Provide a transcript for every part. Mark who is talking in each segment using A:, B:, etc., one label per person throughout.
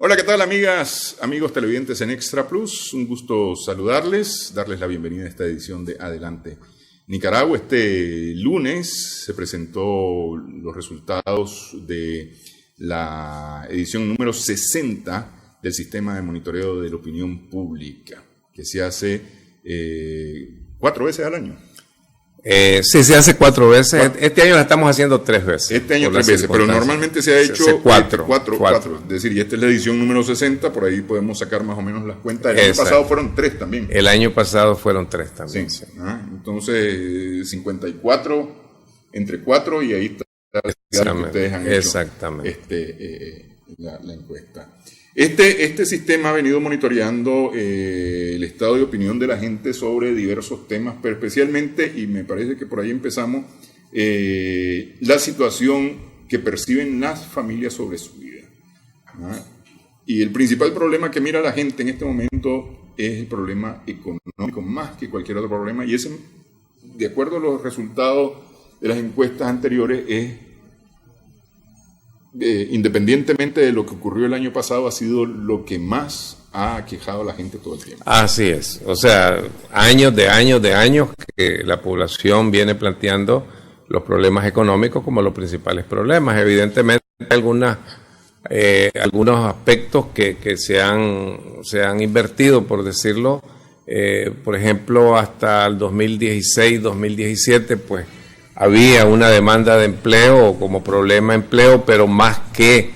A: Hola, ¿qué tal, amigas, amigos televidentes en Extra Plus? Un gusto saludarles, darles la bienvenida a esta edición de Adelante Nicaragua. Este lunes se presentó los resultados de la edición número 60 del Sistema de Monitoreo de la Opinión Pública, que se hace 4 veces al año.
B: Sí, se hace 4 veces. Este año la estamos haciendo 3 veces.
A: Este año 3 veces, pero normalmente se ha hecho 4. Es decir, y esta es la edición número 60, por ahí podemos sacar más o menos las cuentas. El año pasado fueron 3 también.
B: El año pasado fueron 3 también.
A: Sí. Entonces, 54 entre 4 y ahí está que ustedes han hecho la encuesta. Este sistema ha venido monitoreando el estado de opinión de la gente sobre diversos temas, pero especialmente, y me parece que por ahí empezamos, la situación que perciben las familias sobre su vida. Y el principal problema que mira la gente en este momento es el problema económico, más que cualquier otro problema, y ese, de acuerdo a los resultados de las encuestas anteriores, es independientemente de lo que ocurrió el año pasado, ha sido lo que más ha aquejado a la gente todo el tiempo.
B: Así es, o sea, años que la población viene planteando los problemas económicos como los principales problemas. Evidentemente hay algunos aspectos que se han invertido, por decirlo, por ejemplo, hasta el 2016, 2017, pues había una demanda de empleo como problema empleo, pero más que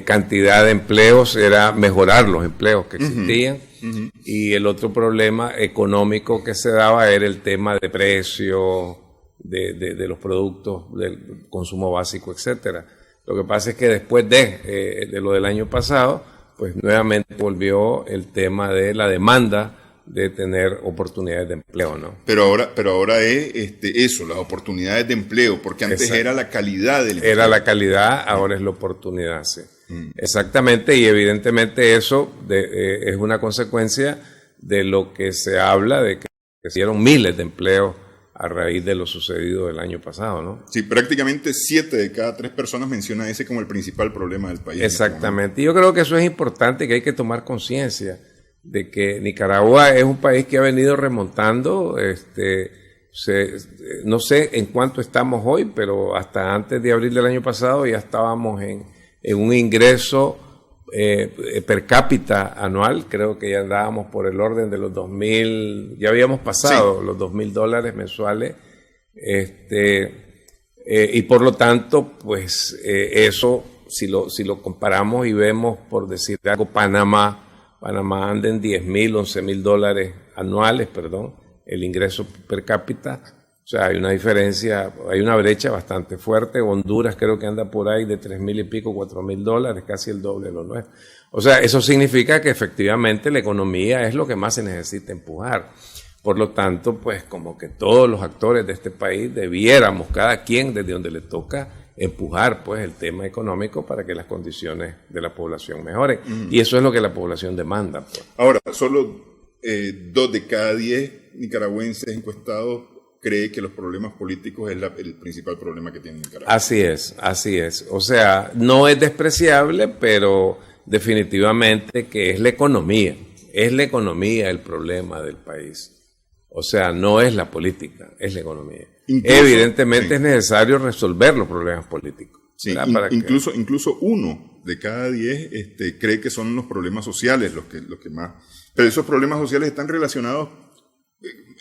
B: cantidad de empleos era mejorar los empleos que existían. Y el otro problema económico que se daba era el tema de precio de los productos, del consumo básico, etcétera. Lo que pasa es que después de lo del año pasado, pues nuevamente volvió el tema de la demanda de tener oportunidades de empleo, ¿no?
A: Pero ahora es eso, las oportunidades de empleo, porque antes era la calidad del empleo.
B: Era la calidad, ahora es la oportunidad, sí. Exactamente, y evidentemente eso es una consecuencia de lo que se habla, de que se dieron miles de empleos a raíz de lo sucedido el año pasado, ¿no?
A: Sí, prácticamente 7 de cada 3 personas mencionan ese como el principal problema del país.
B: Exactamente, y yo creo que eso es importante, que hay que tomar conciencia de que Nicaragua es un país que ha venido remontando, no sé en cuánto estamos hoy, pero hasta antes de abril del año pasado ya estábamos en un ingreso per cápita anual. Creo que ya andábamos por el orden de los 2.000, ya habíamos pasado los $2.000 mensuales, y por lo tanto, pues eso, si lo comparamos y vemos, por decir algo, Panamá anda en $10.000, $11.000 anuales, el ingreso per cápita. O sea, hay una diferencia, hay una brecha bastante fuerte. Honduras creo que anda por ahí de $3.000 y pico, $4.000, casi el doble de lo nuestro. O sea, eso significa que efectivamente la economía es lo que más se necesita empujar. Por lo tanto, pues como que todos los actores de este país debiéramos, cada quien desde donde le toca, empujar pues el tema económico para que las condiciones de la población mejoren. Y eso es lo que la población demanda, pues.
A: Ahora, solo 2 de cada 10 nicaragüenses encuestados cree que los problemas políticos es el principal problema que tiene Nicaragua.
B: Así es. O sea, no es despreciable, pero definitivamente que es la economía el problema del país. O sea, no es la política, es la economía. Evidentemente es necesario resolver los problemas políticos.
A: Sí, incluso 1 de cada 10 cree que son los problemas sociales los que más. Pero esos problemas sociales están relacionados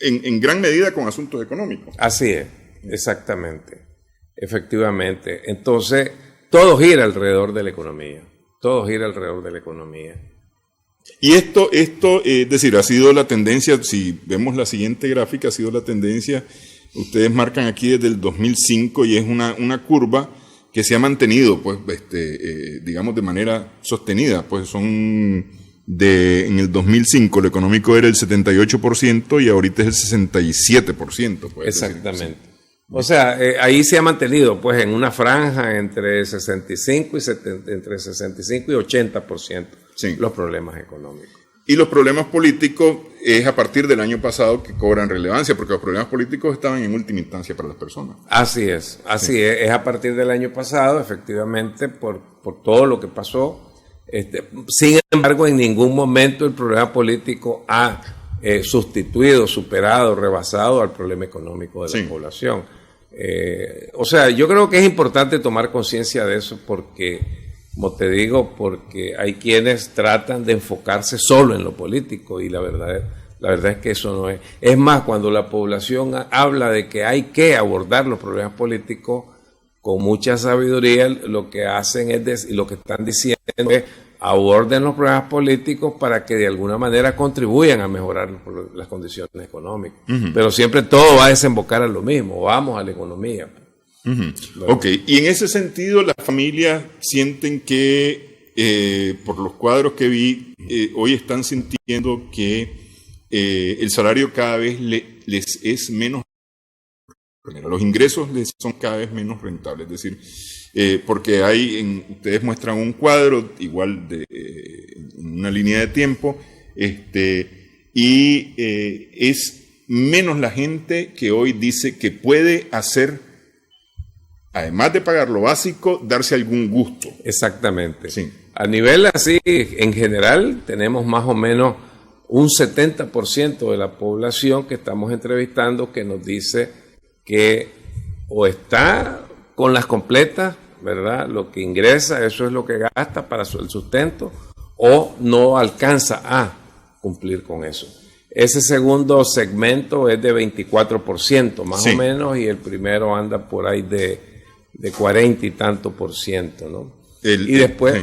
A: en gran medida con asuntos económicos.
B: Así es, exactamente, efectivamente. Entonces, todo gira alrededor de la economía.
A: Y esto, es decir, ha sido la tendencia, si vemos la siguiente gráfica, ha sido la tendencia, ustedes marcan aquí desde el 2005 y es una curva que se ha mantenido, pues, digamos, de manera sostenida. Pues en el 2005 lo económico era el 78% y ahorita es el 67%. Pues,
B: exactamente. Decir, sí. O sea, ahí se ha mantenido, pues, en una franja entre 65 y 80%. Sí. Los problemas económicos.
A: Y los problemas políticos es a partir del año pasado que cobran relevancia, porque los problemas políticos estaban en última instancia para las personas.
B: Así es, es a partir del año pasado, efectivamente, por todo lo que pasó, Sin embargo, en ningún momento el problema político ha sustituido, superado, rebasado al problema económico de la población. O sea, yo creo que es importante tomar conciencia de eso porque, como te digo, porque hay quienes tratan de enfocarse solo en lo político y la verdad es que eso no es. Es más, cuando la población habla de que hay que abordar los problemas políticos con mucha sabiduría, lo que hacen es y lo que están diciendo es aborden los problemas políticos para que de alguna manera contribuyan a mejorar las condiciones económicas. Pero siempre todo va a desembocar a lo mismo, vamos a la economía.
A: Ok, y en ese sentido las familias sienten que, por los cuadros que vi, hoy están sintiendo que el salario cada vez les es menos, los ingresos les son cada vez menos rentables, es decir, porque ustedes muestran un cuadro igual en una línea de tiempo, y es menos la gente que hoy dice que puede hacer, además de pagar lo básico, darse algún gusto.
B: Exactamente.
A: Sí.
B: A nivel así, en general, tenemos más o menos un 70% de la población que estamos entrevistando que nos dice que o está con las completas, ¿verdad? Lo que ingresa, eso es lo que gasta para el sustento, o no alcanza a cumplir con eso. Ese segundo segmento es de 24% más o menos, y el primero anda por ahí de 40 y tanto por ciento, ¿no? Y después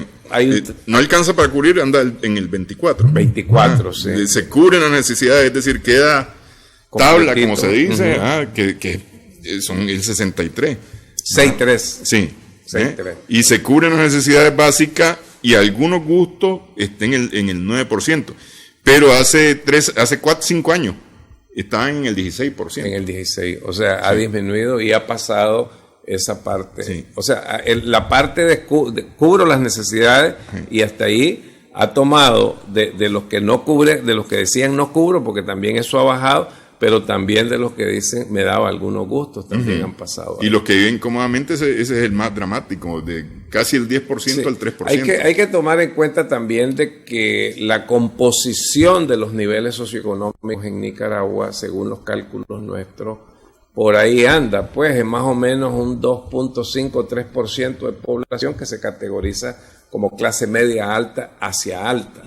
A: no alcanza para cubrir, anda en el 24.
B: 24, sí.
A: Se cubren las necesidades, es decir, queda tabla, como se dice, que son el 63.
B: 6.3.
A: Sí.
B: 6.3.
A: Y se cubren las necesidades básicas y algunos gustos estén en el 9%. Pero hace 5 años estaban en el 16%.
B: En el 16%. O sea, ha disminuido y ha pasado esa parte. Sí. O sea, la parte de cubro las necesidades y hasta ahí ha tomado de los que no cubre, de los que decían no cubro, porque también eso ha bajado, pero también de los que dicen me daba algunos gustos, también han pasado.
A: Y los que viven cómodamente, ese es el más dramático, de casi el 10% al 3%.
B: Hay que tomar en cuenta también de que la composición de los niveles socioeconómicos en Nicaragua, según los cálculos nuestros, por ahí anda, pues es más o menos un 2.5-3% de población que se categoriza como clase media alta hacia alta,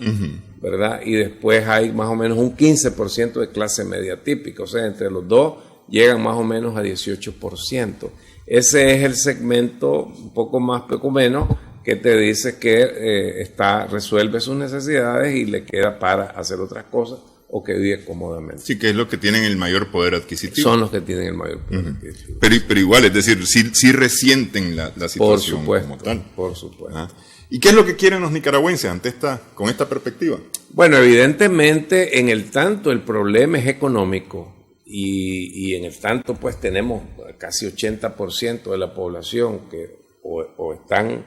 B: ¿verdad? Y después hay más o menos un 15% de clase media típica, o sea, entre los dos llegan más o menos a 18%. Ese es el segmento un poco más, poco menos, que te dice que resuelve sus necesidades y le queda para hacer otras cosas, o que vive cómodamente.
A: Sí, que es los que tienen el mayor poder adquisitivo.
B: Son los que tienen el mayor poder adquisitivo.
A: Pero igual, es decir, sí resienten la situación como tal.
B: Por supuesto.
A: ¿Y qué es lo que quieren los nicaragüenses con esta perspectiva?
B: Bueno, evidentemente, en el tanto el problema es económico y en el tanto pues tenemos casi 80% de la población que o están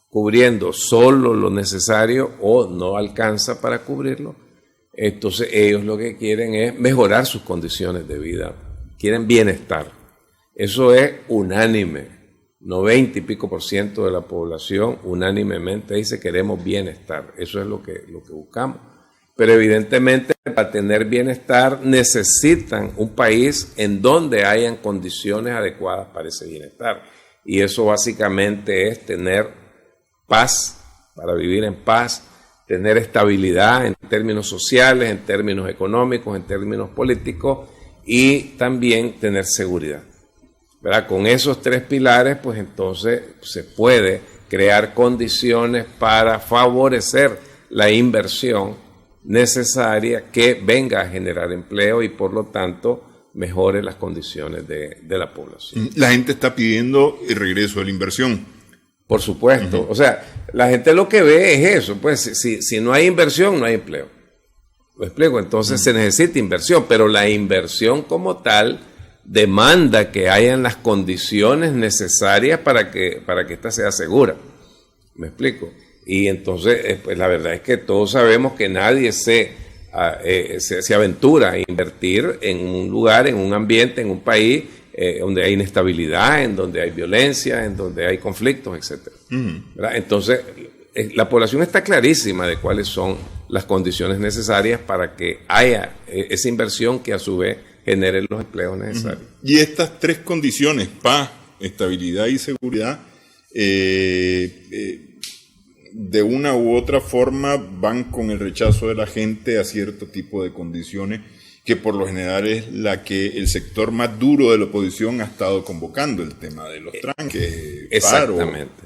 B: cubriendo solo lo necesario o no alcanza para cubrirlo. Entonces ellos lo que quieren es mejorar sus condiciones de vida, quieren bienestar. Eso es unánime, 90 y pico % de la población unánimemente dice queremos bienestar, eso es lo que buscamos. Pero evidentemente para tener bienestar necesitan un país en donde hayan condiciones adecuadas para ese bienestar. Y eso básicamente es tener paz, para vivir en paz, tener estabilidad en términos sociales, en términos económicos, en términos políticos y también tener seguridad, ¿verdad? Con esos 3 pilares, pues entonces se puede crear condiciones para favorecer la inversión necesaria que venga a generar empleo y por lo tanto mejore las condiciones de la población.
A: La gente está pidiendo el regreso de la inversión.
B: Por supuesto, o sea, la gente lo que ve es eso, pues si no hay inversión, no hay empleo. ¿Lo explico? Entonces se necesita inversión, pero la inversión como tal demanda que hayan las condiciones necesarias para que ésta sea segura. ¿Me explico? Y entonces, pues la verdad es que todos sabemos que nadie se aventura a invertir en un lugar, en un ambiente, en un país donde hay inestabilidad, en donde hay violencia, en donde hay conflictos, etc. Entonces, la población está clarísima de cuáles son las condiciones necesarias para que haya esa inversión que a su vez genere los empleos necesarios.
A: Y estas tres condiciones, paz, estabilidad y seguridad, de una u otra forma van con el rechazo de la gente a cierto tipo de condiciones que por lo general es la que el sector más duro de la oposición ha estado convocando, el tema de los tranques.
B: Exactamente.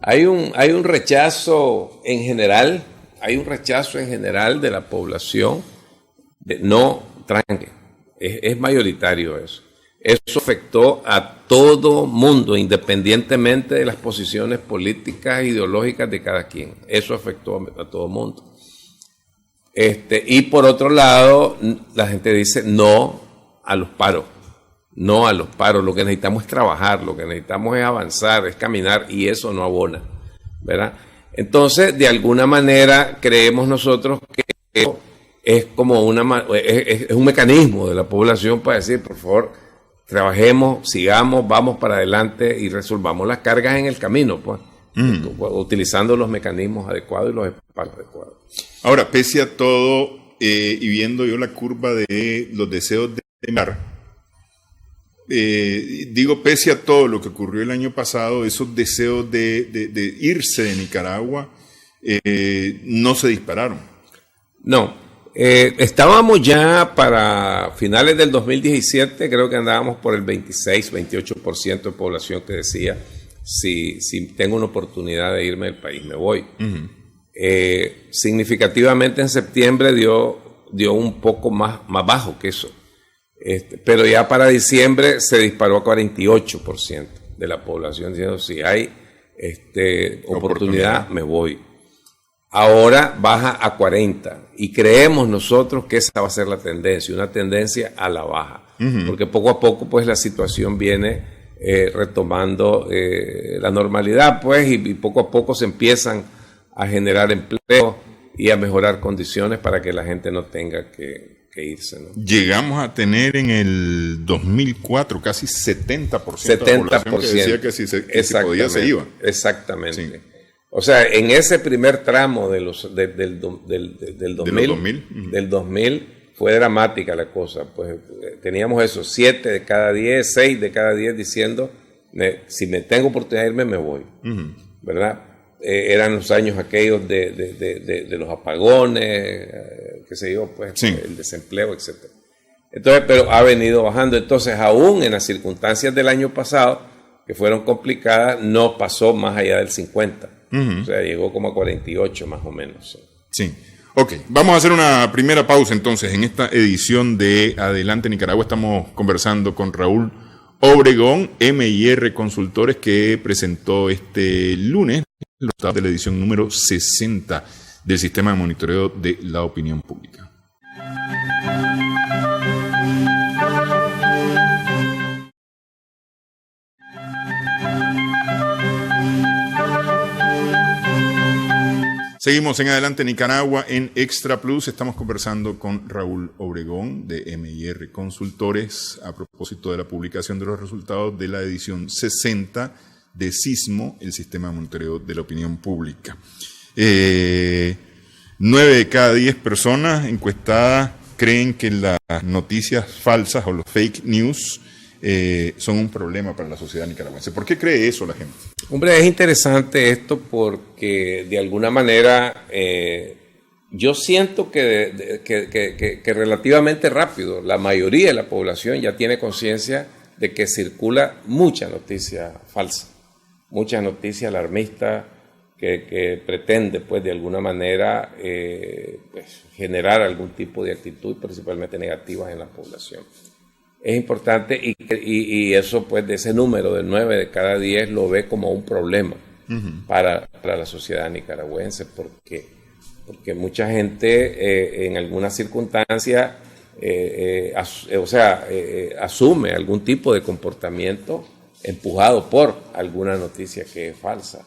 B: Hay un rechazo en general, de la población de no tranque. Es mayoritario eso. Eso afectó a todo mundo, independientemente de las posiciones políticas e ideológicas de cada quien. Eso afectó a todo mundo. Y por otro lado, la gente dice no a los paros. No a los paros. Lo que necesitamos es trabajar, lo que necesitamos es avanzar, es caminar, y eso no abona, ¿verdad? Entonces, de alguna manera, creemos nosotros que eso es como es un mecanismo de la población para decir, por favor, trabajemos, sigamos, vamos para adelante y resolvamos las cargas en el camino, pues, utilizando los mecanismos adecuados y los espacios adecuados.
A: Ahora, pese a todo, y viendo yo la curva de los deseos de emigrar, digo, pese a todo lo que ocurrió el año pasado, esos deseos de irse de Nicaragua no se dispararon.
B: No. Estábamos ya para finales del 2017, creo que andábamos por el 26-28% de población que decía, si tengo una oportunidad de irme del país, me voy. Significativamente en septiembre dio un poco más bajo que eso. Pero ya para diciembre se disparó a 48% de la población diciendo, si hay oportunidad, me voy. Ahora baja a 40 y creemos nosotros que esa va a ser la tendencia, una tendencia a la baja, porque poco a poco pues la situación viene retomando la normalidad, pues, y poco a poco se empiezan a generar empleo y a mejorar condiciones para que la gente no tenga que irse, ¿no?
A: Llegamos a tener en el 2004 casi 70% de la población que decía que si se podía se iba.
B: Exactamente.
A: Sí.
B: O sea, en ese primer tramo del 2000 fue dramática la cosa. Pues teníamos eso, 7 de cada 10, 6 de cada 10 diciendo, si me tengo oportunidad de irme, me voy. ¿Verdad? Eran los años aquellos de los apagones, qué sé yo, pues, sí, el desempleo, etc. Entonces, pero ha venido bajando. Entonces, aún en las circunstancias del año pasado, que fueron complicadas, no pasó más allá del 50%. O sea, llegó como a 48 más o menos.
A: Sí. Ok, vamos a hacer una primera pausa entonces. En esta edición de Adelante Nicaragua estamos conversando con Raúl Obregón, M&R Consultores, que presentó este lunes los resultados de la edición número 60 del Sistema de Monitoreo de la Opinión Pública. Seguimos en Adelante Nicaragua en Extra Plus. Estamos conversando con Raúl Obregón de M&R Consultores a propósito de la publicación de los resultados de la edición 60 de SISMO, el Sistema de Monitoreo de la Opinión Pública. 9 de cada 10 personas encuestadas creen que las noticias falsas o los fake news son un problema para la sociedad nicaragüense. ¿Por qué cree eso la gente?
B: Hombre, es interesante esto porque de alguna manera yo siento que relativamente rápido la mayoría de la población ya tiene conciencia de que circula mucha noticia falsa, mucha noticia alarmista que pretende pues de alguna manera pues, generar algún tipo de actitud principalmente negativa en la población. Es importante y eso pues de ese número de 9 de cada 10 lo ve como un problema para la sociedad nicaragüense porque mucha gente en algunas circunstancias asume algún tipo de comportamiento empujado por alguna noticia que es falsa.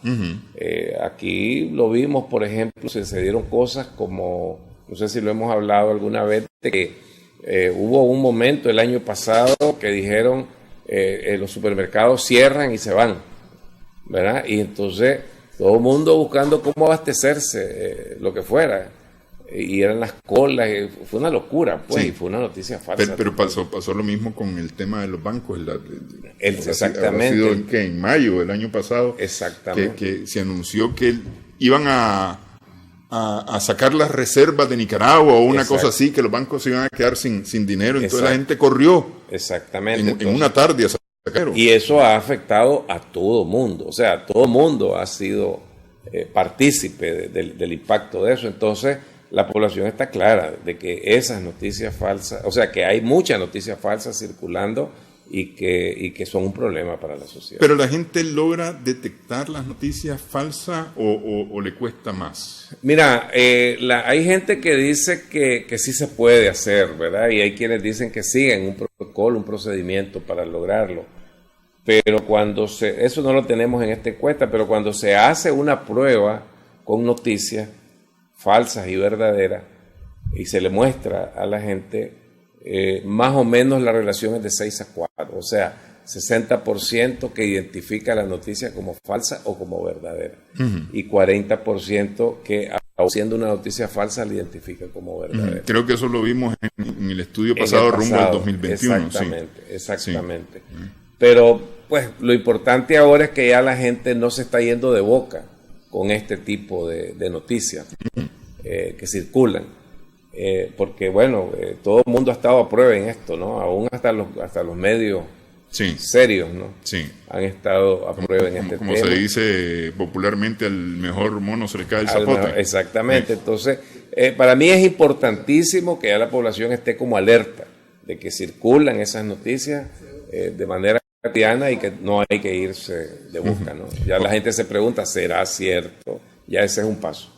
B: Aquí lo vimos, por ejemplo, se dieron cosas como, no sé si lo hemos hablado alguna vez, de que hubo un momento el año pasado que dijeron los supermercados cierran y se van, ¿verdad? Y entonces Todo el mundo buscando cómo abastecerse, lo que fuera. Y eran las colas, fue una locura, pues,
A: sí.
B: Fue una noticia falsa.
A: Pero pasó lo mismo con el tema de los bancos.
B: Exactamente.
A: Ha sido en mayo del año pasado.
B: Exactamente.
A: Que se anunció que iban a sacar las reservas de Nicaragua o una cosa así, que los bancos se iban a quedar sin dinero. Entonces la gente corrió.
B: Exactamente.
A: En una tarde a sacar.
B: Y eso ha afectado a todo mundo. O sea, todo mundo ha sido partícipe del impacto de eso. Entonces, la población está clara de que esas noticias falsas, o sea, que hay muchas noticias falsas circulando y que son un problema para la sociedad.
A: ¿Pero la gente logra detectar las noticias falsas o le cuesta más?
B: Mira, hay gente que dice que sí se puede hacer, ¿verdad? Y hay quienes dicen que siguen un protocolo, un procedimiento para lograrlo. Pero eso no lo tenemos en esta encuesta, pero cuando se hace una prueba con noticias falsas y verdaderas y se le muestra a la gente, más o menos la relación es de 6-4, o sea, 60% que identifica la noticia como falsa o como verdadera, y 40% que, aun siendo una noticia falsa, la identifica como verdadera.
A: Creo que eso lo vimos en el estudio pasado, rumbo al 2021.
B: Exactamente. Sí. Pero pues lo importante ahora es que ya la gente no se está yendo de boca con este tipo de noticias que circulan. Porque bueno, todo el mundo ha estado a prueba en esto, ¿no? Aún hasta los medios serios, ¿no?
A: Sí.
B: Han estado a prueba en este tema.
A: Como se dice popularmente, al mejor mono se le cae el zapote.
B: Exactamente. Entonces, para mí es importantísimo que ya la población esté como alerta de que circulan esas noticias de manera cotidiana y que no hay que irse de boca, ¿no? Ya la gente se pregunta, ¿será cierto? Ya ese es un paso.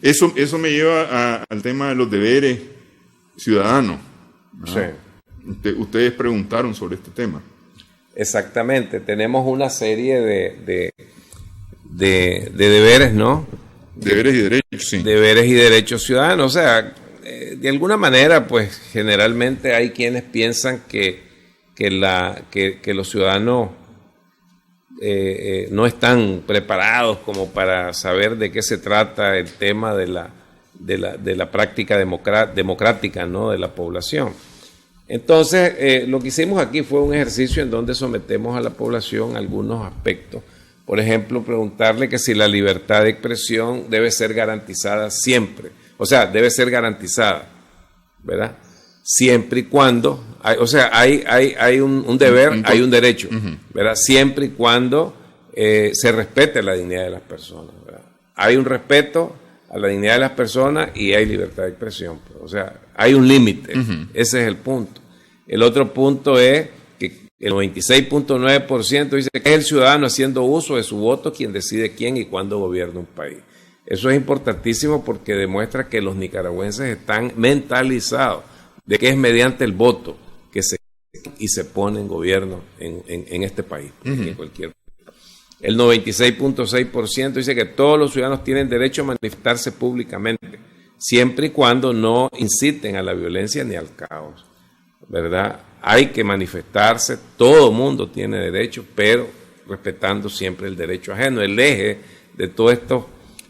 A: Eso me lleva al tema de los deberes ciudadanos, ¿no?
B: Sí.
A: Ustedes preguntaron sobre este tema.
B: Exactamente. Tenemos una serie de deberes, ¿no?
A: Deberes y derechos, sí.
B: Deberes y derechos ciudadanos. O sea, de alguna manera, pues, generalmente hay quienes piensan que los ciudadanos no están preparados como para saber de qué se trata el tema de la práctica democrática, ¿no? De la población. Entonces, lo que hicimos aquí fue un ejercicio en donde sometemos a la población a algunos aspectos. Por ejemplo, preguntarle que si la libertad de expresión debe ser garantizada siempre. O sea, debe ser garantizada, ¿verdad? Siempre y cuando, hay un deber, hay un derecho, ¿verdad? Siempre y cuando se respete la dignidad de las personas, ¿verdad? Hay un respeto a la dignidad de las personas y hay libertad de expresión, pues. O sea, hay un límite, ese es el punto. El otro punto es que el 96.9% dice que es el ciudadano haciendo uso de su voto quien decide quién y cuándo gobierna un país. Eso es importantísimo porque demuestra que los nicaragüenses están mentalizados de que es mediante el voto que se pone en gobierno en este país, en cualquier país. El 96.6% dice que todos los ciudadanos tienen derecho a manifestarse públicamente, siempre y cuando no inciten a la violencia ni al caos, ¿verdad? Hay que manifestarse, todo mundo tiene derecho, pero respetando siempre el derecho ajeno. El eje de todos estos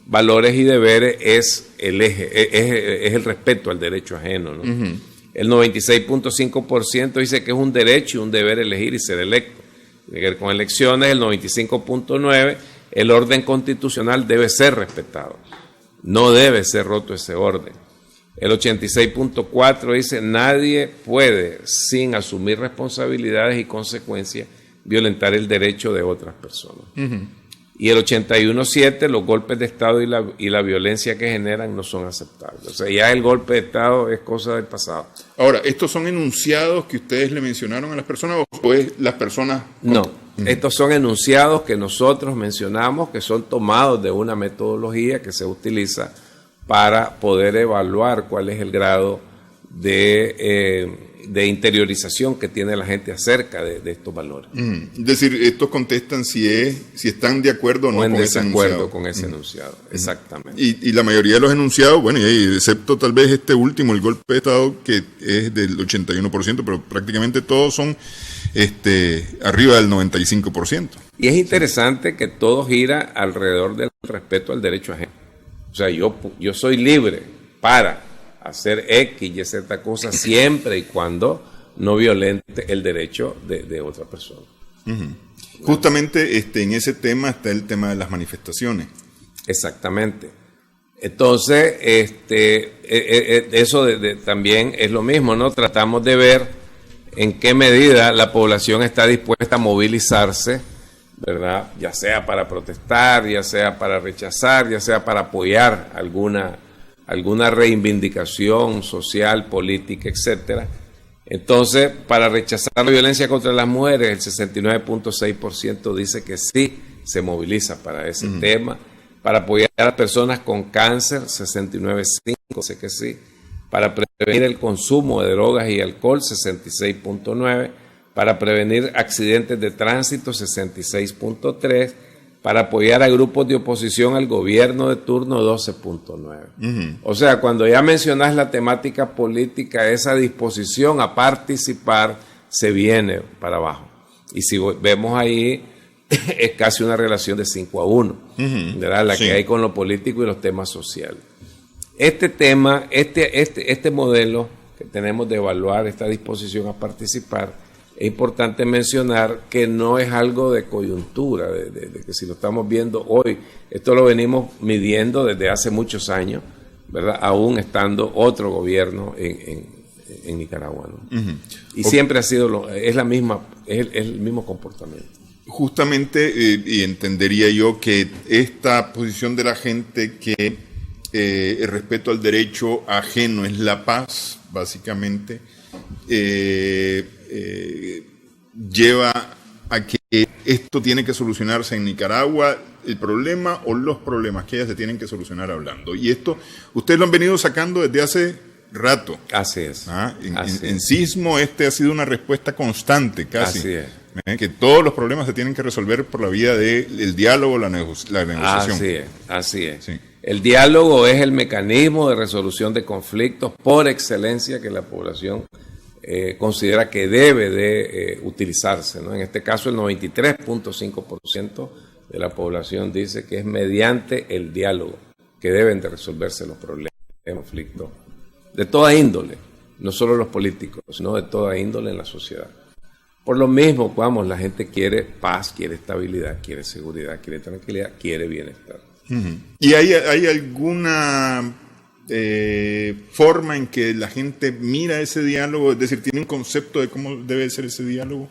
B: valores y deberes es el respeto al derecho ajeno, ¿no? El 96.5% dice que es un derecho y un deber elegir y ser electo. Tiene que ver con elecciones. El 95.9%, el orden constitucional debe ser respetado. No debe ser roto ese orden. El 86.4% dice nadie puede, sin asumir responsabilidades y consecuencias, violentar el derecho de otras personas. Y el 81.7%, los golpes de Estado y la violencia que generan no son aceptables. O sea, ya el golpe de Estado es cosa del pasado.
A: Ahora, ¿estos son enunciados que ustedes le mencionaron a las personas o es las personas?
B: No, estos son enunciados que nosotros mencionamos, que son tomados de una metodología que se utiliza para poder evaluar cuál es el grado de interiorización que tiene la gente acerca de estos valores.
A: Es decir, estos contestan si están de acuerdo o no
B: en
A: con ese enunciado.
B: con ese enunciado, exactamente.
A: Y la mayoría de los enunciados, bueno, excepto tal vez este último, el golpe de Estado, que es del 81%, pero prácticamente todos son arriba del 95%.
B: Y es interesante que todo gira alrededor del respeto al derecho ajeno. O sea, yo soy libre para hacer X y Z cosa siempre y cuando no violente el derecho de otra persona.
A: Uh-huh. Justamente en ese tema está el tema de las manifestaciones.
B: Exactamente. Entonces, eso también es lo mismo, ¿no? Tratamos de ver en qué medida la población está dispuesta a movilizarse, ¿verdad? Ya sea para protestar, ya sea para rechazar, ya sea para apoyar alguna reivindicación social, política, etcétera. Entonces, para rechazar la violencia contra las mujeres, el 69.6% dice que sí se moviliza para ese tema. Para apoyar a las personas con cáncer, 69.5% dice que sí. Para prevenir el consumo de drogas y alcohol, 66.9%. Para prevenir accidentes de tránsito, 66.3%. Para apoyar a grupos de oposición al gobierno de turno, 12.9%. Uh-huh. O sea, cuando ya mencionas la temática política, esa disposición a participar se viene para abajo. Y si vemos ahí, es casi una relación de 5-1, uh-huh, ¿verdad? La que hay con lo político y los temas sociales. Este tema, este modelo que tenemos de evaluar esta disposición a participar, es importante mencionar que no es algo de coyuntura, de que si lo estamos viendo hoy, esto lo venimos midiendo desde hace muchos años, ¿verdad? Aún estando otro gobierno en Nicaragua, ¿no? Uh-huh. Y siempre ha sido es el mismo comportamiento.
A: Justamente, y entendería yo que esta posición de la gente que el respeto al derecho ajeno es la paz, básicamente, lleva a que esto tiene que solucionarse en Nicaragua, el problema o los problemas que ellas se tienen que solucionar hablando. Y esto, ustedes lo han venido sacando desde hace rato.
B: Así es.
A: En Sismo ha sido una respuesta constante, casi.
B: Así es.
A: Que todos los problemas se tienen que resolver por la vía del diálogo, la negociación.
B: Así es.
A: Sí.
B: El diálogo es el mecanismo de resolución de conflictos por excelencia que la población considera que debe de utilizarse, ¿no? En este caso, el 93.5% de la población dice que es mediante el diálogo que deben de resolverse los problemas de conflicto de toda índole, no solo los políticos, sino de toda índole en la sociedad. Por lo mismo, la gente quiere paz, quiere estabilidad, quiere seguridad, quiere tranquilidad, quiere bienestar.
A: Uh-huh. ¿Y hay alguna forma en que la gente mira ese diálogo? Es decir, ¿tiene un concepto de cómo debe ser ese diálogo?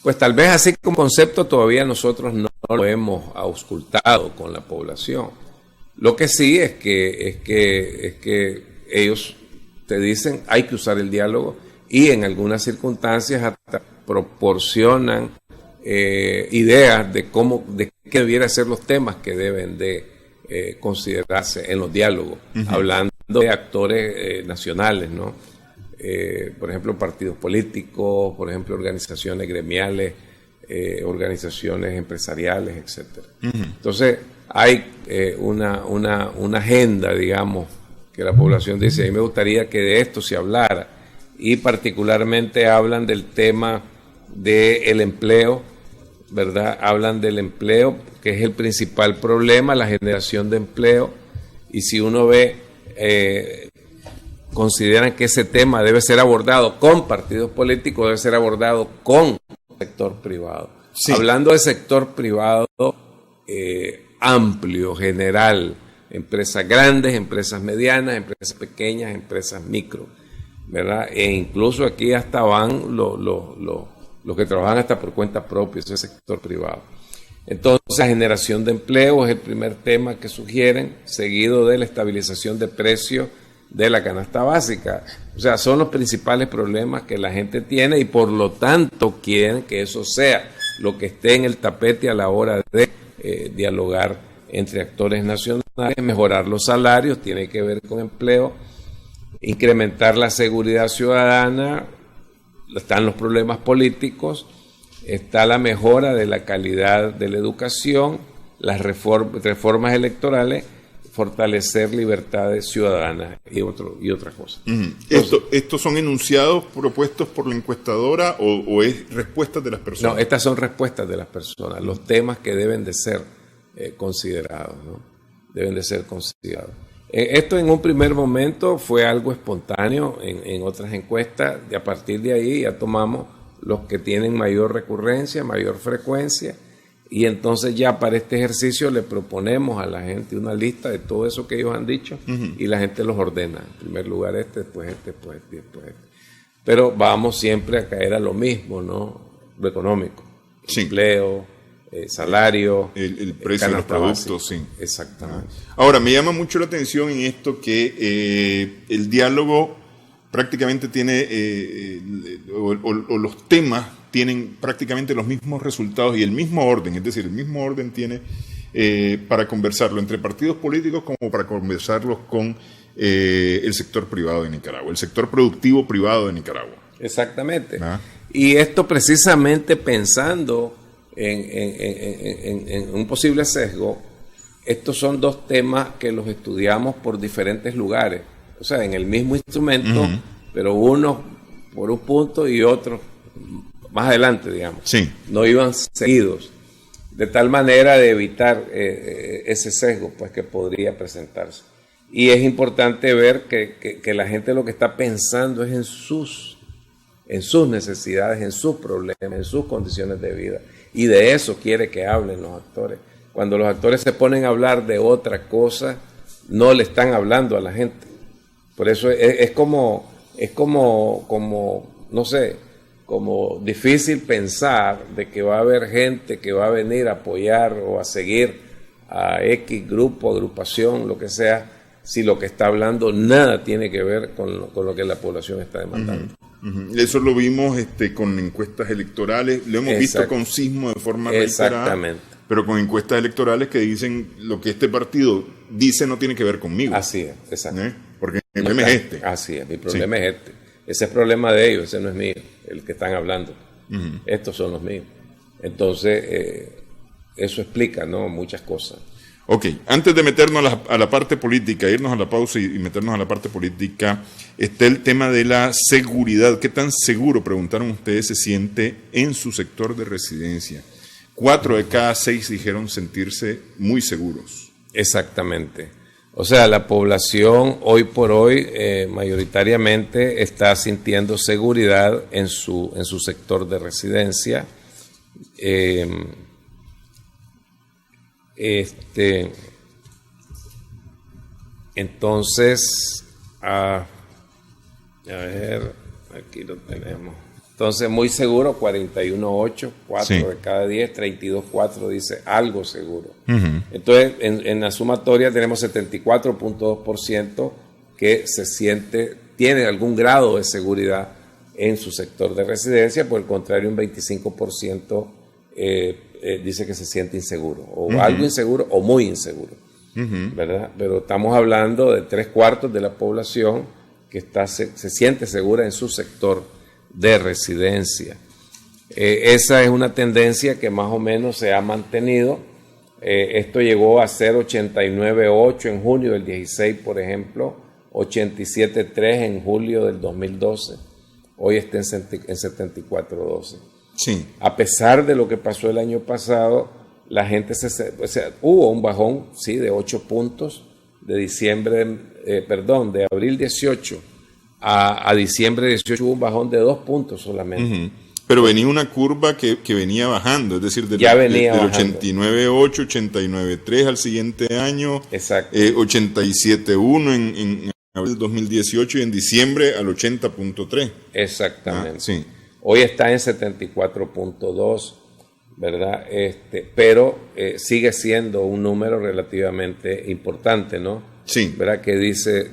B: Pues tal vez así como concepto todavía nosotros no lo hemos auscultado con la población. Lo que sí es que ellos te dicen hay que usar el diálogo y en algunas circunstancias hasta proporcionan ideas de qué debieran ser los temas que deben de considerarse en los diálogos, uh-huh, hablando de actores nacionales, ¿no? Por ejemplo, partidos políticos, por ejemplo, organizaciones gremiales, organizaciones empresariales, etcétera. Uh-huh. Entonces, hay una agenda, digamos, que la población dice, a mí me gustaría que de esto se hablara, y particularmente hablan del tema del empleo, ¿verdad? Hablan del empleo, que es el principal problema, la generación de empleo, y si uno ve, consideran que ese tema debe ser abordado con partidos políticos, debe ser abordado con el sector privado. Sí. Hablando del sector privado amplio, general, empresas grandes, empresas medianas, empresas pequeñas, empresas micro, ¿verdad? E incluso aquí hasta van los que trabajan hasta por cuenta propia, ese sector privado. Entonces, la generación de empleo es el primer tema que sugieren, seguido de la estabilización de precios de la canasta básica. O sea, son los principales problemas que la gente tiene y por lo tanto quieren que eso sea lo que esté en el tapete a la hora de dialogar entre actores nacionales, mejorar los salarios, tiene que ver con empleo, incrementar la seguridad ciudadana, están los problemas políticos, está la mejora de la calidad de la educación, las reformas electorales, fortalecer libertades ciudadanas y otras cosas.
A: ¿Estos son enunciados propuestos por la encuestadora o es respuestas de las personas?
B: No, estas son respuestas de las personas, los temas que deben de ser considerados, ¿no? Deben de ser considerados. Esto en un primer momento fue algo espontáneo en otras encuestas, y a partir de ahí ya tomamos los que tienen mayor recurrencia, mayor frecuencia, y entonces ya para este ejercicio le proponemos a la gente una lista de todo eso que ellos han dicho, y la gente los ordena. En primer lugar después después este. Pero vamos siempre a caer a lo mismo, ¿no? Lo económico,
A: sí.
B: Empleo, salario,
A: el precio de los productos, sí.
B: Exactamente.
A: Ahora, me llama mucho la atención en esto que el diálogo prácticamente tiene, o los temas tienen prácticamente los mismos resultados y el mismo orden, es decir, el mismo orden tiene para conversarlo entre partidos políticos como para conversarlos con el sector privado de Nicaragua, el sector productivo privado de Nicaragua.
B: Exactamente. Y esto precisamente pensando en un posible sesgo, estos son dos temas que los estudiamos por diferentes lugares, o sea, en el mismo instrumento, pero uno por un punto y otro más adelante, digamos.
A: Sí.
B: No iban seguidos, de tal manera de evitar ese sesgo pues que podría presentarse. Y es importante ver que la gente lo que está pensando es en sus necesidades, en sus problemas, en sus condiciones de vida. Y de eso quiere que hablen los actores. Cuando los actores se ponen a hablar de otra cosa, no le están hablando a la gente. Por eso es como no sé, como difícil pensar de que va a haber gente que va a venir a apoyar o a seguir a X grupo, agrupación, lo que sea, si lo que está hablando nada tiene que ver con lo que la población está demandando.
A: Eso lo vimos con encuestas electorales, lo hemos visto con sismo de forma reiterada.
B: Exactamente.
A: Pero con encuestas electorales que dicen lo que este partido dice no tiene que ver conmigo.
B: Así es, exacto.
A: Porque el problema es este.
B: Así es, mi problema es este. Ese es el problema de ellos, ese no es mío, el que están hablando. Estos son los míos. Entonces, eso explica, ¿no?, muchas cosas.
A: Ok, antes de meternos a la parte política, irnos a la pausa y meternos a la parte política, está el tema de la seguridad. ¿Qué tan seguro, preguntaron ustedes, se siente en su sector de residencia? 4 de cada 6 dijeron sentirse muy seguros.
B: Exactamente. O sea, la población hoy por hoy mayoritariamente está sintiendo seguridad en su sector de residencia. Entonces, a ver, aquí lo tenemos. Entonces, muy seguro, 41.8, 4 de cada 10, 32.4 dice algo seguro. Entonces, en la sumatoria tenemos 74.2% que se siente, tiene algún grado de seguridad en su sector de residencia, por el contrario, un 25% dice que se siente inseguro, o algo inseguro o muy inseguro, ¿verdad? Pero estamos hablando de 3/4 de la población que se siente segura en su sector de residencia. Esa es una tendencia que más o menos se ha mantenido. Esto llegó a ser 89.8 en junio del 16, por ejemplo, 87.3 en julio del 2012. Hoy está en 74.12.
A: Sí.
B: A pesar de lo que pasó el año pasado, la gente hubo un bajón, sí, de 8 puntos de abril 18 a diciembre 18 hubo un bajón de 2 puntos solamente.
A: Pero venía una curva que venía bajando, es decir, del 89.8, 89.3 al siguiente año, 87.1 en abril del 2018 y en diciembre al 80.3.
B: Exactamente.
A: Sí.
B: Hoy está en 74.2, ¿verdad? Pero sigue siendo un número relativamente importante, ¿no?
A: Sí.
B: ¿Verdad? Que dice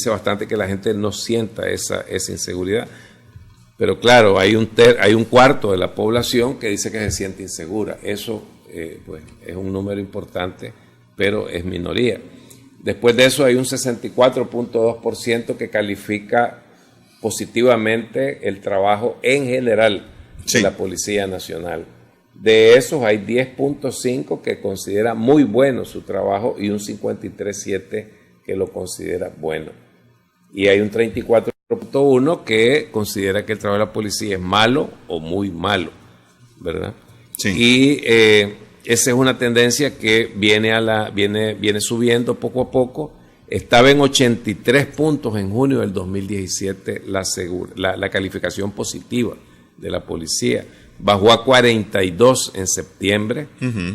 B: bastante que la gente no sienta esa inseguridad. Pero claro, hay un cuarto de la población que dice que se siente insegura. Eso pues, es un número importante, pero es minoría. Después de eso hay un 64.2% que califica positivamente el trabajo en general de la Policía Nacional. De esos hay 10.5 que considera muy bueno su trabajo y un 53.7 que lo considera bueno. Y hay un 34.1 que considera que el trabajo de la policía es malo o muy malo, ¿verdad? Sí. Y esa es una tendencia que viene subiendo poco a poco. Estaba en 83 puntos en junio del 2017 la calificación positiva de la policía. Bajó a 42 en septiembre,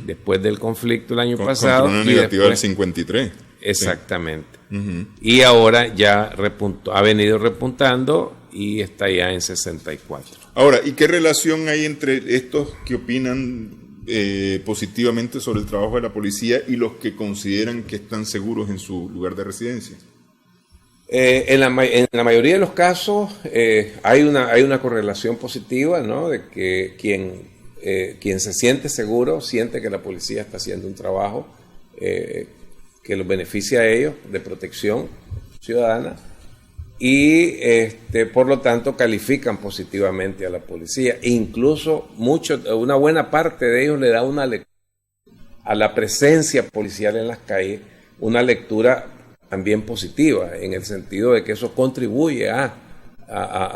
B: después del conflicto el año pasado.
A: Con una negativa del 53.
B: Exactamente. Sí. Y ahora ya ha venido repuntando y está ya en 64.
A: Ahora, ¿y qué relación hay entre estos que opinan positivamente sobre el trabajo de la policía y los que consideran que están seguros en su lugar de residencia?
B: En la mayoría de los casos hay una correlación positiva, ¿no? De que quien se siente seguro siente que la policía está haciendo un trabajo que los beneficia a ellos de protección ciudadana y por lo tanto califican positivamente a la policía. Incluso una buena parte de ellos le da una lectura a la presencia policial en las calles, una lectura también positiva, en el sentido de que eso contribuye a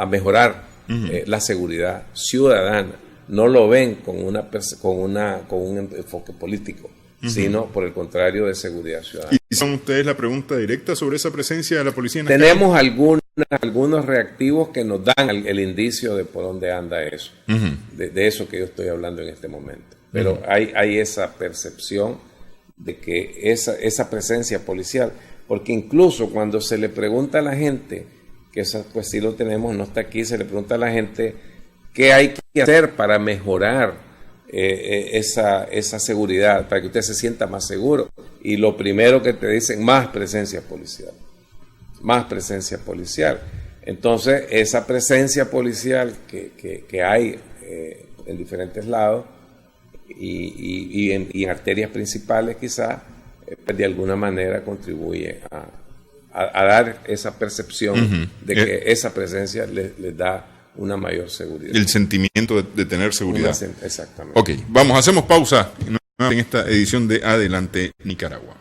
B: mejorar la seguridad ciudadana. No lo ven con un enfoque político, sino por el contrario de seguridad ciudadana.
A: ¿Y son ustedes la pregunta directa sobre esa presencia de la policía en la calle?
B: Tenemos algunos reactivos que nos dan el indicio de por dónde anda eso, de eso que yo estoy hablando en este momento. Pero hay esa percepción de que esa presencia policial, porque incluso cuando se le pregunta a la gente, que eso pues sí lo tenemos, no está aquí, se le pregunta a la gente qué hay que hacer para mejorar esa seguridad, para que usted se sienta más seguro. Y lo primero que te dicen, más presencia policial. Entonces, esa presencia policial que hay en diferentes lados y en arterias principales quizás, de alguna manera contribuye a dar esa percepción de que esa presencia les da una mayor seguridad.
A: El sentimiento de tener seguridad.
B: Exactamente.
A: Ok, vamos, hacemos pausa en esta edición de Adelante Nicaragua.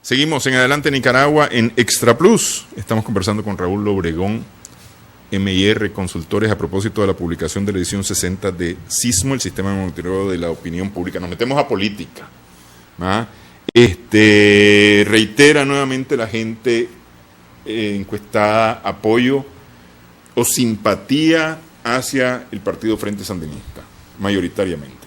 A: Seguimos en Adelante Nicaragua en Extra Plus. Estamos conversando con Raúl Lobregón, MIR Consultores, a propósito de la publicación de la edición 60 de SISMO, el Sistema de Monitoreo de la Opinión Pública. Nos metemos a política. Reitera nuevamente la gente encuestada apoyo o simpatía hacia el Partido Frente Sandinista, mayoritariamente.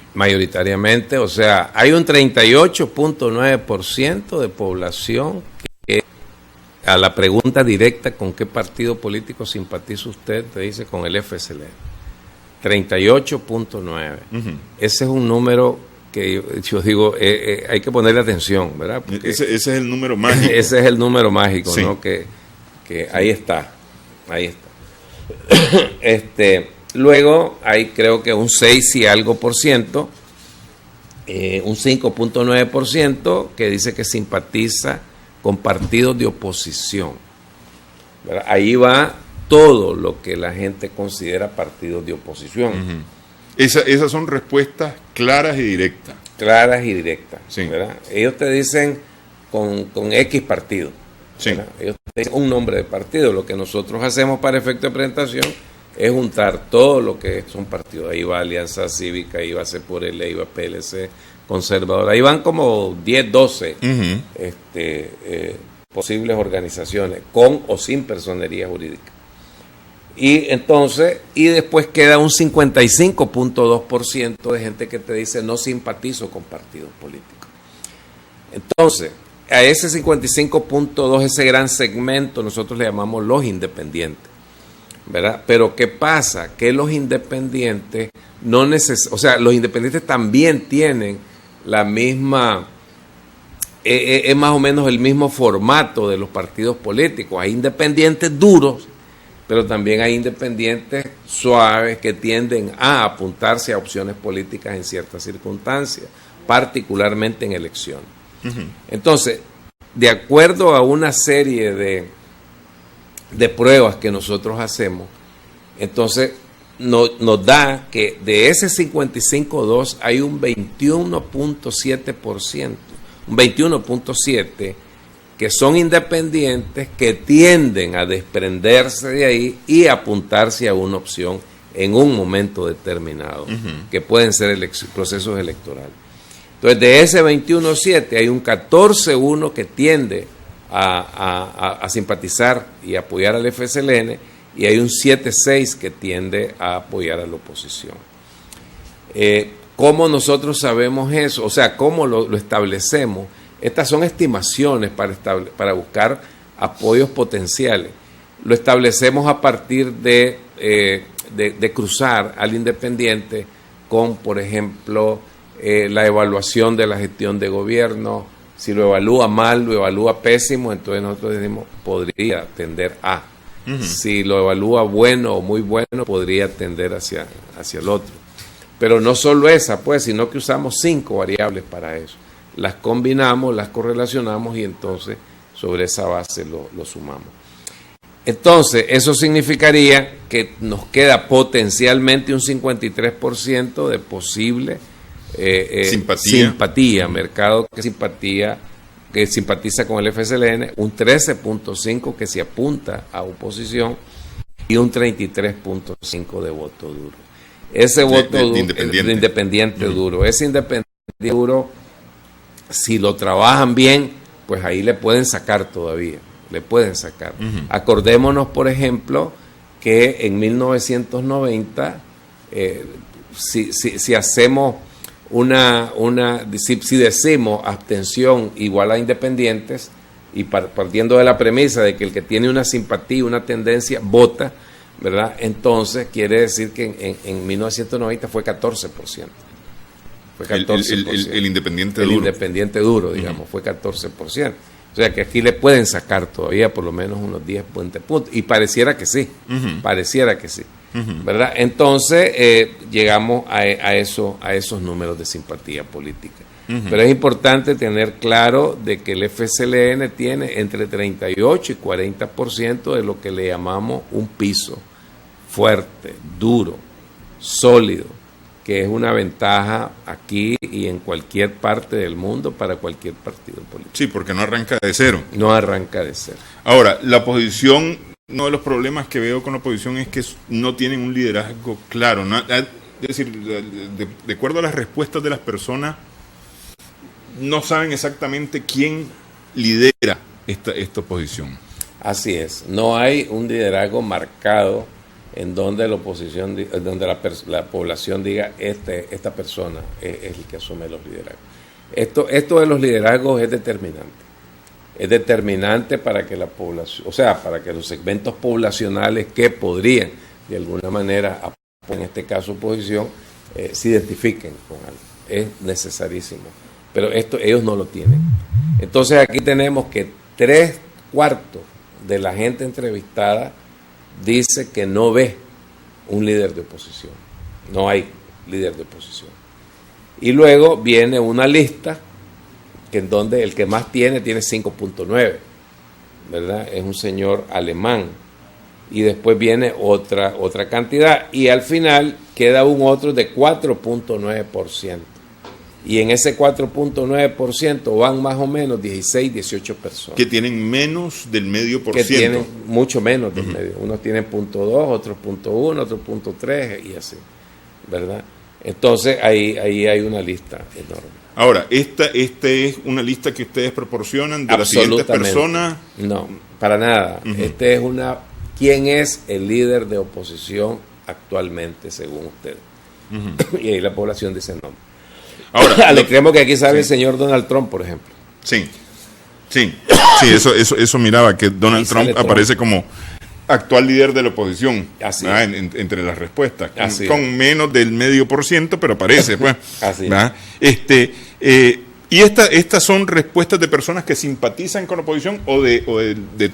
B: O sea, hay un 38.9% de población que a la pregunta directa ¿con qué partido político simpatiza usted? Te dice con el FSLN. 38.9. Ese es un número que yo digo, hay que ponerle atención, ¿verdad? Porque
A: ese es el número mágico.
B: Ese es el número mágico, sí. ¿No? Que ahí está. Luego hay creo que un 6 y algo por ciento, un 5.9% que dice que simpatiza con partidos de oposición, ¿verdad? Ahí va todo lo que la gente considera partidos de oposición.
A: Esas son respuestas claras y directas.
B: Sí. ¿Verdad? Ellos te dicen con X partido. Sí. Ellos te dicen un nombre de partido. Lo que nosotros hacemos para efecto de presentación es juntar todo lo que son partidos. Ahí va Alianza Cívica, ahí va C por L, ahí va PLC, Conservadora. Ahí van como 10, 12 posibles organizaciones, con o sin personería jurídica. Y entonces, después queda un 55.2% de gente que te dice no simpatizo con partidos políticos. Entonces, a ese 55.2, ese gran segmento, nosotros le llamamos los independientes, ¿verdad? Pero ¿qué pasa? Que los independientes los independientes también tienen la misma es más o menos el mismo formato de los partidos políticos. Hay independientes duros, pero también hay independientes suaves que tienden a apuntarse a opciones políticas en ciertas circunstancias, particularmente en elecciones. Entonces, de acuerdo a una serie de pruebas que nosotros hacemos, entonces nos da que de ese 55.2 hay un 21.7%, un 21.7% que son independientes que tienden a desprenderse de ahí y apuntarse a una opción en un momento determinado, que pueden ser procesos electorales. Entonces, de ese 21.7 hay un 14.1 que tiende a simpatizar y apoyar al FSLN, y hay un 7.6 que tiende a apoyar a la oposición. ¿Cómo nosotros sabemos eso? O sea, ¿cómo lo establecemos? Estas son estimaciones para buscar apoyos potenciales. Lo establecemos a partir de cruzar al independiente con, por ejemplo, la evaluación de la gestión de gobierno. Si lo evalúa mal, lo evalúa pésimo, entonces nosotros decimos, podría tender a. Si lo evalúa bueno o muy bueno, podría tender hacia el otro. Pero no solo esa, pues, sino que usamos 5 variables para eso. Las combinamos, las correlacionamos y entonces sobre esa base lo sumamos. Entonces, eso significaría que nos queda potencialmente un 53% de posible simpatía, mercado que simpatiza con el FSLN, un 13.5% que se apunta a oposición y un 33.5% de voto duro. Ese voto independiente duro, ese independiente duro, si lo trabajan bien, pues ahí le pueden sacar todavía, le pueden sacar. Acordémonos, por ejemplo, que en 1990, si hacemos si decimos abstención igual a independientes, y partiendo de la premisa de que el que tiene una simpatía, una tendencia, vota, ¿verdad? Entonces quiere decir que en 1990 fue 14%. Fue 14%.
A: El independiente duro.
B: El independiente duro, digamos, fue 14%. O sea que aquí le pueden sacar todavía por lo menos unos 10 puntos. Y pareciera que sí, ¿verdad? Entonces llegamos a esos números de simpatía política. Pero es importante tener claro de que el FSLN tiene entre 38 y 40% de lo que le llamamos un piso fuerte, duro, sólido, que es una ventaja aquí y en cualquier parte del mundo para cualquier partido político.
A: Sí, porque no arranca de cero.
B: No arranca de cero.
A: Ahora, la oposición, uno de los problemas que veo con la oposición es que no tienen un liderazgo claro, ¿no? Es decir, de acuerdo a las respuestas de las personas, no saben exactamente quién lidera esta oposición.
B: Así es, no hay un liderazgo marcado en donde la oposición, donde la población diga esta persona es el que asume los liderazgos. Esto de los liderazgos es determinante. Es determinante para que la población, o sea, para que los segmentos poblacionales que podrían de alguna manera, en este caso oposición, se identifiquen con algo. Es necesarísimo. Pero ellos no lo tienen. Entonces aquí tenemos que 3/4 de la gente entrevistada dice que no ve un líder de oposición. No hay líder de oposición. Y luego viene una lista que en donde el que más tiene 5.9, ¿verdad? Es un señor alemán. Y después viene otra cantidad. Y al final queda un otro de 4.9%. Y en ese 4.9% van más o menos 16, 18 personas.
A: Que tienen menos del medio por ciento.
B: Que tienen mucho menos del medio. Unos tienen 0.2, otros 0.1, otros 0.3 y así, ¿verdad? Entonces ahí hay una lista enorme.
A: Ahora, ¿esta es una lista que ustedes proporcionan de las siguientes personas?
B: No, para nada. Es ¿quién es el líder de oposición actualmente, según ustedes? Y ahí la población dice no. Ahora, le creemos que aquí sabe el señor Donald Trump, por ejemplo.
A: Sí, eso miraba, que Donald Trump aparece como actual líder de la oposición. Así entre las respuestas. Con menos del medio por ciento, pero aparece, pues.
B: Así
A: ¿Y estas son respuestas de personas que simpatizan con la oposición o de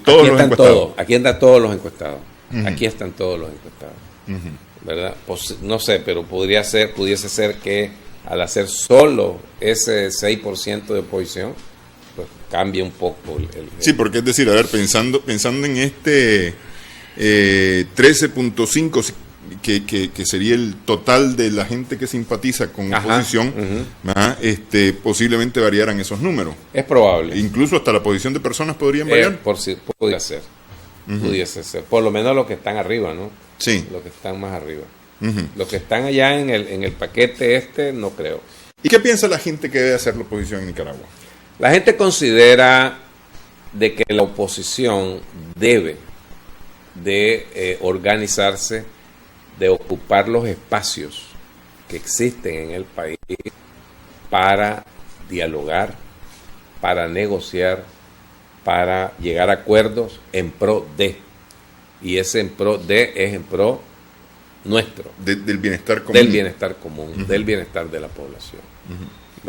A: todos los encuestados?
B: Aquí están todos los encuestados. Aquí están todos los encuestados. ¿Verdad? Pues, no sé, pero pudiese ser que al hacer solo ese 6% de oposición, pues cambia un poco
A: Sí, porque es decir, a ver, pensando en este 13.5 que sería el total de la gente que simpatiza con oposición, posiblemente variaran esos números.
B: Es probable.
A: Incluso hasta la posición de personas podrían variar.
B: Podría ser. Pudiese ser. Por lo menos los que están arriba, ¿no?
A: Sí.
B: Los que están más arriba. Los que están allá en el paquete no creo.
A: ¿Y qué piensa la gente que debe hacer la oposición en Nicaragua?
B: La gente considera de que la oposición debe de organizarse, de ocupar los espacios que existen en el país para dialogar, para negociar, para llegar a acuerdos en pro de. Y ese en pro de es en pro nuestro.
A: Del bienestar común.
B: Del bienestar común, del bienestar de la población.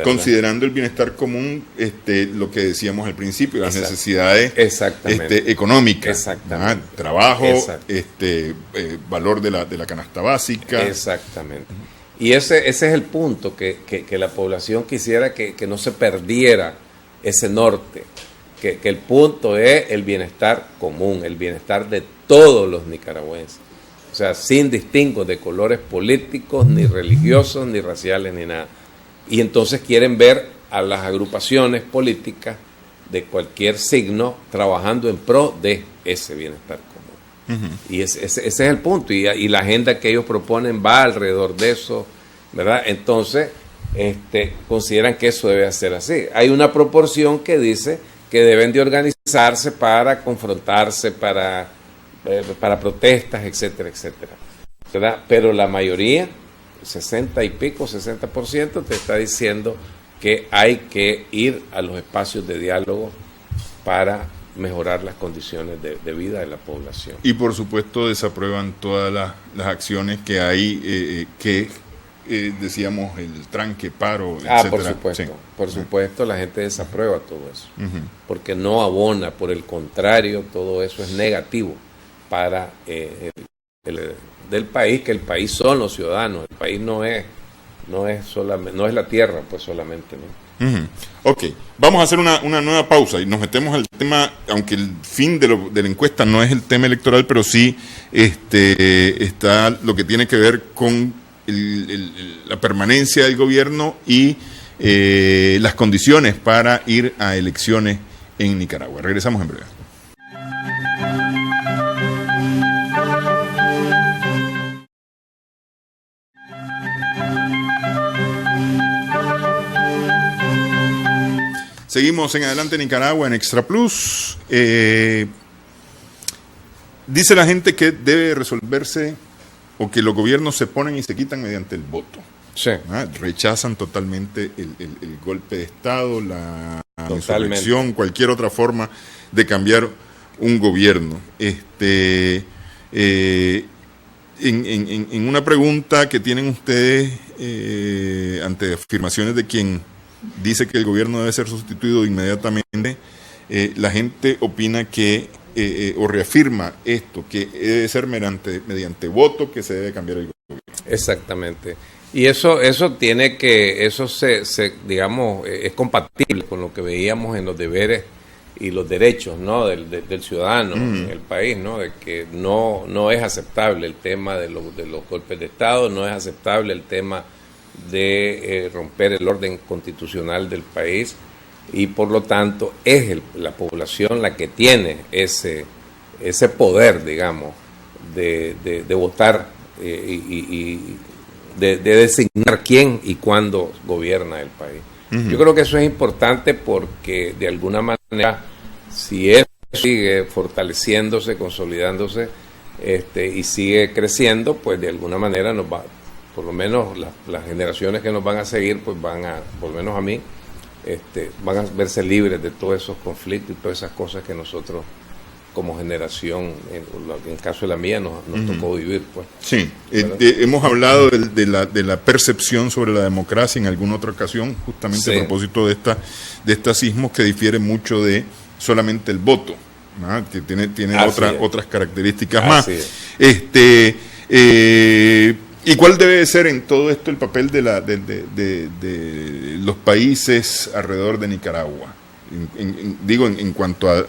A: Considerando el bienestar común, lo que decíamos al principio, las necesidades económicas, trabajo, valor de la canasta básica.
B: Exactamente. Y ese es el punto, que la población quisiera que no se perdiera ese norte, que el punto es el bienestar común, el bienestar de todos los nicaragüenses. O sea, sin distingo de colores políticos, ni religiosos, ni raciales, ni nada. Y entonces quieren ver a las agrupaciones políticas de cualquier signo trabajando en pro de ese bienestar común. Y ese es el punto. Y la agenda que ellos proponen va alrededor de eso, ¿verdad? Entonces, consideran que eso debe ser así. Hay una proporción que dice que deben de organizarse para confrontarse, para protestas, etcétera, etcétera, ¿verdad? Pero la mayoría, 60% te está diciendo que hay que ir a los espacios de diálogo para mejorar las condiciones de vida de la población.
A: Y por supuesto desaprueban todas las acciones que hay, decíamos, el tranque, paro, etcétera.
B: Por supuesto, sí. Por supuesto, la gente desaprueba todo eso, porque no abona, por el contrario, todo eso es negativo para del país, que el país son los ciudadanos, el país no es la tierra, pues solamente, ¿no?
A: Ok, vamos a hacer una nueva pausa y nos metemos al tema, aunque el fin de la encuesta no es el tema electoral, pero sí está lo que tiene que ver con la permanencia del gobierno y las condiciones para ir a elecciones en Nicaragua. Regresamos en breve. Seguimos en Adelante Nicaragua en Extra Plus. Dice la gente que debe resolverse o que los gobiernos se ponen y se quitan mediante el voto.
B: Sí.
A: Rechazan totalmente el golpe de Estado, la insurrección, cualquier otra forma de cambiar un gobierno. En una pregunta que tienen ustedes ante afirmaciones de quien dice que el gobierno debe ser sustituido inmediatamente, la gente opina que o reafirma esto, que debe ser mediante voto que se debe cambiar el gobierno.
B: Exactamente. Y eso digamos, es compatible con lo que veíamos en los deberes y los derechos, ¿no? del ciudadano en el país, ¿no? De que no es aceptable el tema de los golpes de Estado, no es aceptable el tema de romper el orden constitucional del país, y por lo tanto es la población la que tiene ese poder, digamos, de votar y de designar quién y cuándo gobierna el país. Yo creo que eso es importante porque de alguna manera, si eso sigue fortaleciéndose, consolidándose y sigue creciendo, pues de alguna manera nos va, por lo menos las generaciones que nos van a seguir, pues van a, por lo menos a mí, van a verse libres de todos esos conflictos y todas esas cosas que nosotros como generación, en el caso de la mía, nos tocó vivir, pues.
A: Sí, hemos hablado de la percepción sobre la democracia en alguna otra ocasión, justamente a propósito de este sismo que difiere mucho de solamente el voto, ¿no? Que tiene otras características más. ¿Y cuál debe de ser en todo esto el papel de los países alrededor de Nicaragua? En cuanto a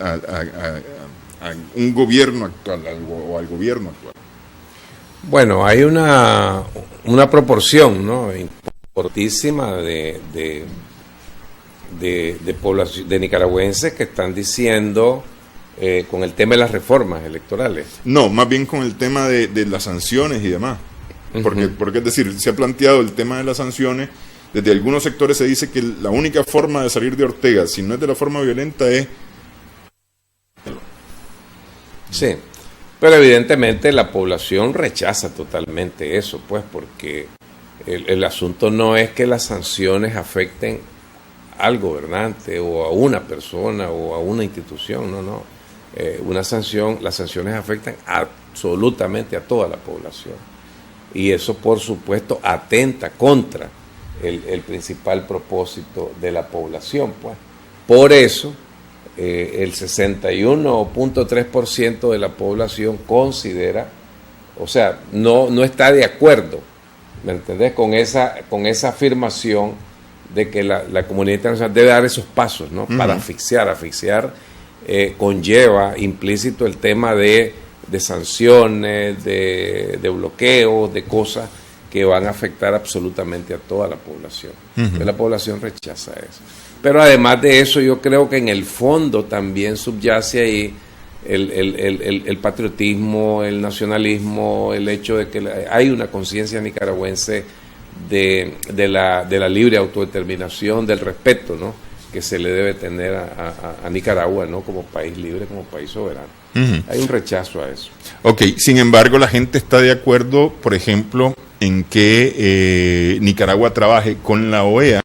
A: un gobierno actual o al gobierno actual.
B: Bueno, hay una proporción, ¿no?, importantísima de población, de nicaragüenses que están diciendo con el tema de las reformas electorales.
A: No, más bien con el tema de las sanciones y demás. Porque es decir, se ha planteado el tema de las sanciones. Desde algunos sectores se dice que la única forma de salir de Ortega, si no es de la forma violenta, es...
B: Sí, pero evidentemente la población rechaza totalmente eso, pues, porque el asunto no es que las sanciones afecten al gobernante o a una persona o a una institución, no. Las sanciones afectan absolutamente a toda la población. Y eso, por supuesto, atenta contra el principal propósito de la población, pues. Por eso, el 61.3% de la población considera, o sea, no está de acuerdo, ¿me entendés?, con esa afirmación de que la comunidad internacional debe dar esos pasos, ¿no? Para asfixiar. Conlleva implícito el tema de sanciones, de bloqueos, de cosas que van a afectar absolutamente a toda la población. La población rechaza eso. Pero además de eso, yo creo que en el fondo también subyace ahí el patriotismo, el nacionalismo, el hecho de que hay una conciencia nicaragüense de la libre autodeterminación, del respeto, ¿no?, que se le debe tener a Nicaragua, ¿no?, como país libre, como país soberano. Hay un rechazo a eso.
A: Ok, sin embargo, la gente está de acuerdo, por ejemplo, en que Nicaragua trabaje con la OEA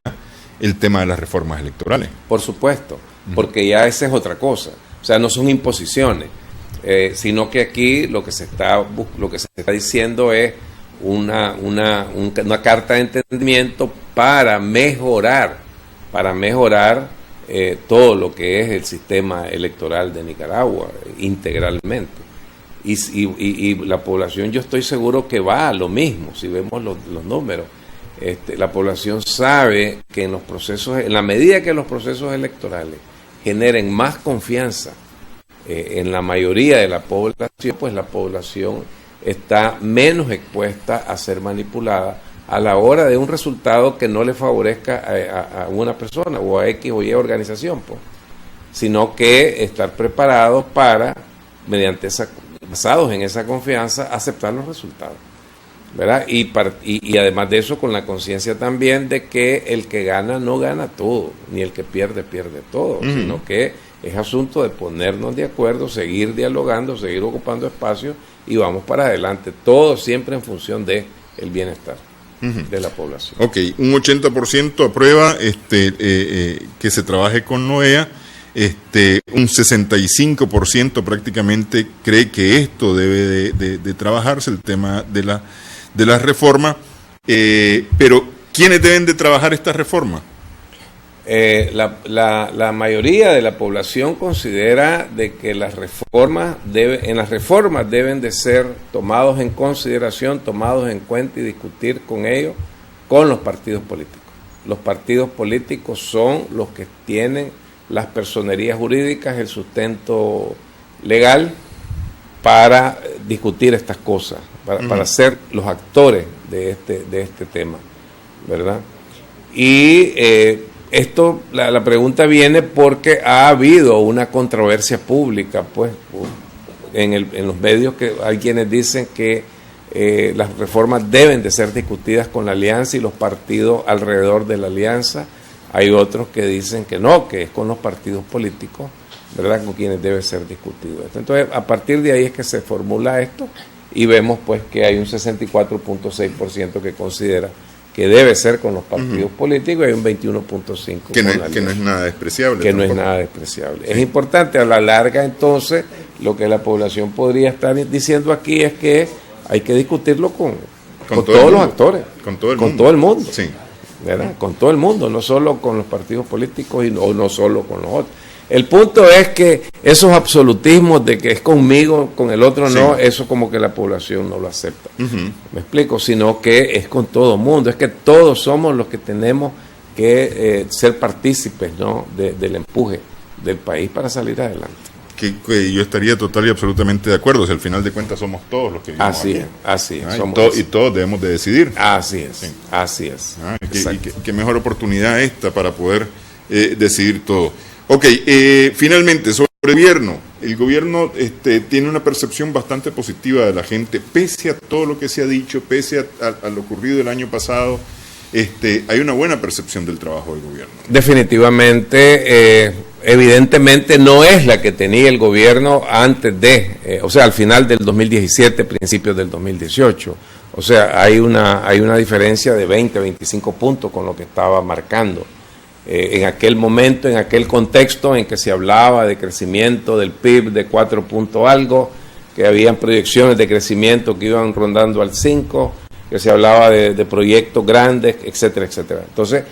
A: el tema de las reformas electorales.
B: Por supuesto, porque ya esa es otra cosa. O sea, no son imposiciones, sino que aquí lo que se está diciendo es una carta de entendimiento para mejorar todo lo que es el sistema electoral de Nicaragua integralmente. Y la población, yo estoy seguro que va a lo mismo, si vemos los números. La población sabe que en la medida que los procesos electorales generen más confianza en la mayoría de la población, pues la población está menos expuesta a ser manipulada a la hora de un resultado que no le favorezca a una persona o a X o Y organización, pues, sino que estar preparados para, basados en esa confianza, aceptar los resultados, ¿verdad? Y además de eso, con la conciencia también de que el que gana no gana todo, ni el que pierde todo, sino que es asunto de ponernos de acuerdo, seguir dialogando, seguir ocupando espacios y vamos para adelante, todo siempre en función de el bienestar de la población.
A: Ok, un 80% aprueba que se trabaje con NOEA, un 65% prácticamente cree que esto debe de trabajarse, el tema de la reforma, pero ¿quiénes deben de trabajar esta reforma?
B: La mayoría de la población considera de que en las reformas deben de ser tomados en consideración, tomados en cuenta y discutir con ellos, con los partidos políticos. Los partidos políticos son los que tienen las personerías jurídicas, el sustento legal para discutir estas cosas, para ser los actores de este tema, ¿verdad? Y la pregunta viene porque ha habido una controversia pública, pues, en los medios, que hay quienes dicen que las reformas deben de ser discutidas con la alianza y los partidos alrededor de la alianza. Hay otros que dicen que no, que es con los partidos políticos, ¿verdad?, con quienes debe ser discutido esto. Entonces, a partir de ahí es que se formula esto y vemos pues que hay un 64.6% que considera que debe ser con los partidos políticos y hay un 21.5%
A: que no es nada despreciable.
B: Que tampoco. No es nada despreciable. Sí. Es importante a la larga, entonces, lo que la población podría estar diciendo aquí es que hay que discutirlo con
A: todo
B: todos los actores,
A: con todo el
B: con
A: mundo.
B: todo el mundo,
A: Sí.
B: ¿verdad? Con todo el mundo, no solo con los partidos políticos o no solo con los otros. El punto es que esos absolutismos de que es conmigo, con el otro no, eso como que la población no lo acepta. ¿Me explico? Sino que es con todo el mundo, es que todos somos los que tenemos que ser partícipes, ¿no? del empuje del país para salir adelante.
A: Que yo estaría total y absolutamente de acuerdo, si al final de cuentas somos todos los que vivimos
B: Así
A: aquí.
B: es, así es.
A: Y todos debemos de decidir.
B: Así es,
A: Sí.
B: así es.
A: Qué mejor oportunidad esta para poder decidir todo. Ok, finalmente, sobre el gobierno. El gobierno tiene una percepción bastante positiva de la gente, pese a todo lo que se ha dicho, pese a lo ocurrido el año pasado. Hay una buena percepción del trabajo del gobierno.
B: Definitivamente, evidentemente no es la que tenía el gobierno antes o sea, al final del 2017, principios del 2018. O sea, hay una diferencia de 20, 25 puntos con lo que estaba marcando. En aquel momento, en aquel contexto en que se hablaba de crecimiento del PIB de 4 puntos algo, que habían proyecciones de crecimiento que iban rondando al 5, que se hablaba de proyectos grandes, etcétera, etcétera. Entonces,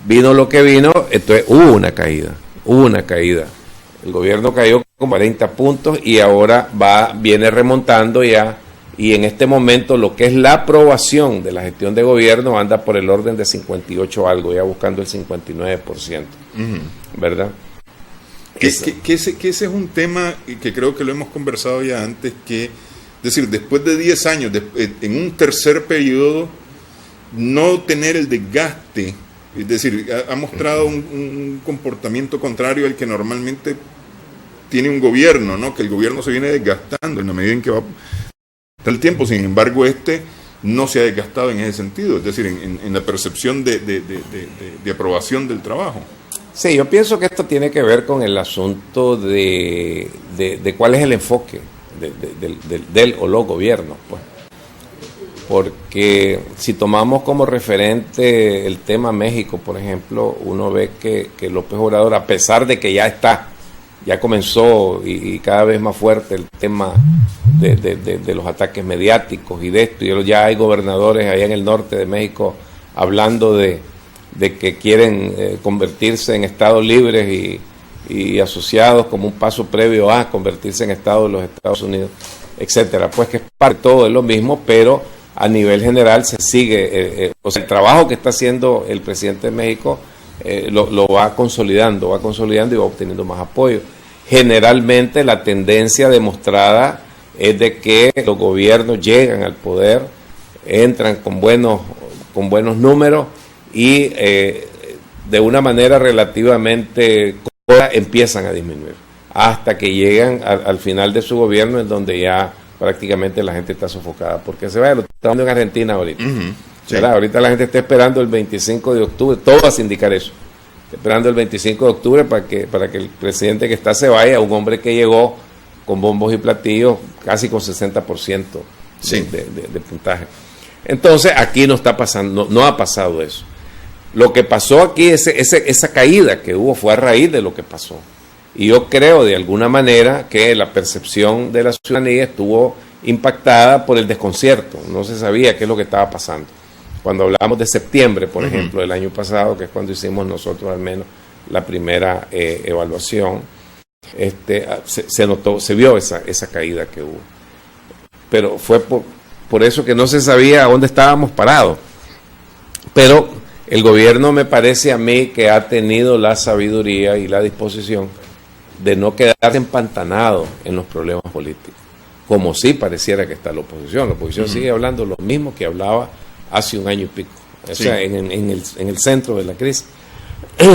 B: vino lo que vino, entonces hubo una caída. El gobierno cayó con 40 puntos y ahora viene remontando ya, y en este momento lo que es la aprobación de la gestión de gobierno anda por el orden de 58 algo, ya buscando el 59%, ¿verdad?
A: Que ese es un tema que creo que lo hemos conversado ya antes, que, es decir, después de 10 años, en un tercer periodo, no tener el desgaste, es decir, ha mostrado un comportamiento contrario al que normalmente tiene un gobierno, ¿no? Que el gobierno se viene desgastando en la medida en que va el tiempo. Sin embargo, no se ha desgastado en ese sentido, es decir, en la percepción de aprobación del trabajo.
B: Sí, yo pienso que esto tiene que ver con el asunto de cuál es el enfoque del o los gobiernos, pues. Porque si tomamos como referente el tema México, por ejemplo, uno ve que López Obrador, a pesar de que ya comenzó y cada vez más fuerte el tema de los ataques mediáticos y de esto, y ya hay gobernadores allá en el norte de México hablando de que quieren convertirse en estados libres y asociados como un paso previo a convertirse en estado de los Estados Unidos, etcétera. Pues que es parte todo de lo mismo, pero a nivel general se sigue, o sea, el trabajo que está haciendo el presidente de México lo va consolidando y va obteniendo más apoyo. Generalmente la tendencia demostrada es de que los gobiernos llegan al poder, entran con buenos números y de una manera relativamente corta empiezan a disminuir, hasta que llegan al final de su gobierno, en donde ya prácticamente la gente está sofocada, porque se vaya, lo estamos viendo en Argentina ahorita. Sí. Ahorita la gente está esperando el 25 de octubre, todo va a indicar eso, está esperando el 25 de octubre para que el presidente que está se vaya, un hombre que llegó con bombos y platillos, casi con 60% de puntaje. Entonces aquí no está pasando, no ha pasado eso. Lo que pasó aquí, esa caída que hubo fue a raíz de lo que pasó. Y yo creo de alguna manera que la percepción de la ciudadanía estuvo impactada por el desconcierto. No se sabía qué es lo que estaba pasando. Cuando hablamos de septiembre, por ejemplo, del año pasado, que es cuando hicimos nosotros al menos la primera evaluación, se notó, se vio esa caída que hubo. Pero fue por eso que no se sabía a dónde estábamos parados. Pero el gobierno, me parece a mí, que ha tenido la sabiduría y la disposición de no quedarse empantanado en los problemas políticos, como sí pareciera que está la oposición. La oposición sigue hablando lo mismo que hablaba hace un año y pico, o sea, en el centro de la crisis.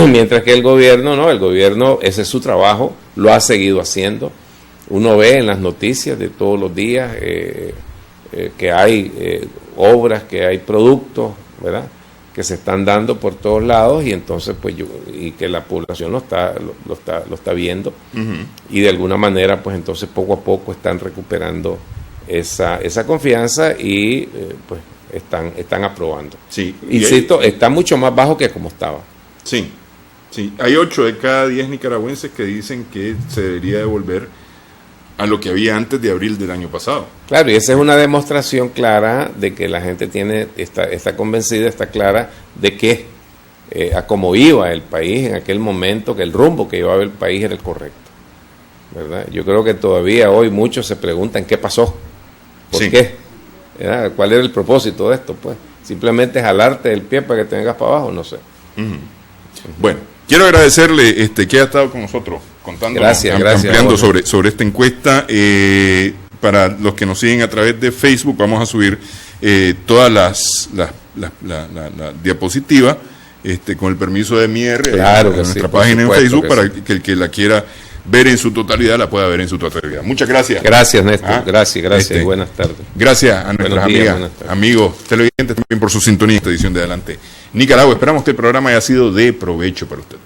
B: Mientras que el gobierno, no, el gobierno, ese es su trabajo, lo ha seguido haciendo. Uno ve en las noticias de todos los días que hay obras, que hay productos, ¿verdad?, que se están dando por todos lados, y entonces y que la población lo está viendo, y de alguna manera pues entonces poco a poco están recuperando esa confianza y pues están aprobando.
A: Sí.
B: Insisto, está mucho más bajo que como estaba.
A: Sí, hay 8 de cada 10 nicaragüenses que dicen que se debería devolver a lo que había antes de abril del año pasado.
B: Claro, y esa es una demostración clara de que la gente está convencida, está clara de que a cómo iba el país en aquel momento, que el rumbo que llevaba el país era el correcto, ¿verdad? Yo creo que todavía hoy muchos se preguntan qué pasó, por qué, ¿verdad? ¿Cuál era el propósito de esto? Pues simplemente jalarte el pie para que te vengas para abajo, no sé.
A: Bueno, quiero agradecerle que haya estado con nosotros contándonos, ampliando sobre esta encuesta. Para los que nos siguen a través de Facebook, vamos a subir todas las diapositivas con el permiso de Mier,
B: claro,
A: en nuestra página en Facebook, para que el que la quiera ver en su totalidad la pueda ver en su totalidad. Muchas gracias.
B: Gracias, Néstor. Gracias. Y buenas tardes.
A: Gracias a nuestras amigas, amigos televidentes también por su sintonía en esta edición de Adelante Nicaragua. Esperamos que el programa haya sido de provecho para usted.